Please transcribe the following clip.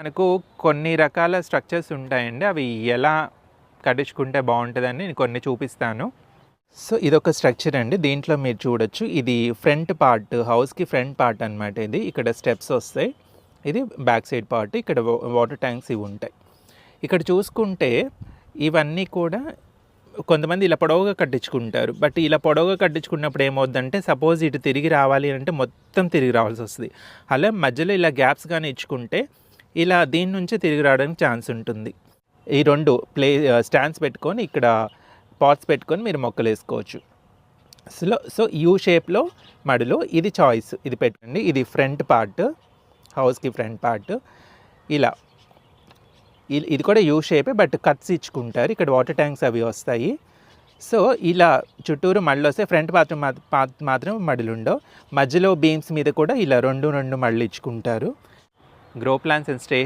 మనకు కొన్ని రకాల స్ట్రక్చర్స్ ఉంటాయండి. అవి ఎలా కట్టించుకుంటే బాగుంటుందని నేను కొన్ని చూపిస్తాను. సో ఇదొక స్ట్రక్చర్ అండి. దీంట్లో మీరు చూడొచ్చు, ఇది ఫ్రంట్ పార్ట్, హౌస్కి ఫ్రంట్ పార్ట్ అనమాట. ఇది ఇక్కడ స్టెప్స్ వస్తాయి, ఇది బ్యాక్ సైడ్ పార్ట్, ఇక్కడ వాటర్ ట్యాంక్స్ ఇవి ఉంటాయి. ఇక్కడ చూసుకుంటే ఇవన్నీ కూడా కొంతమంది ఇలా పొడవుగా కట్టించుకుంటారు. బట్ ఇలా పొడవుగా కట్టించుకున్నప్పుడు ఏమవుద్దంటే, సపోజ్ ఇటు తిరిగి రావాలి అంటే మొత్తం తిరిగి రావాల్సి వస్తుంది. అలా మధ్యలో ఇలా గ్యాప్స్ కానీ ఇచ్చుకుంటే ఇలా దీని నుంచి తిరిగి రావడానికి ఛాన్స్ ఉంటుంది. ఈ రెండు స్టాండ్స్ పెట్టుకొని ఇక్కడ పాట్స్ పెట్టుకొని మీరు మొక్కలు వేసుకోవచ్చు. సో యూ షేప్లో మడిలో ఇది చాయిస్, ఇది పెట్టండి. ఇది ఫ్రంట్ పార్ట్, హౌస్కి ఫ్రంట్ పార్ట్. ఇలా ఇది కూడా యూ షేపే, బట్ కట్స్ ఇచ్చుకుంటారు. ఇక్కడ వాటర్ ట్యాంక్స్ అవి వస్తాయి. సో ఇలా చుట్టూరు మళ్ళు వస్తే ఫ్రంట్ పార్ట్ మాత్రం మడులు ఉండవు. మధ్యలో బీమ్స్ మీద కూడా ఇలా రెండు మళ్ళు ఇచ్చుకుంటారు. Grow plants and stay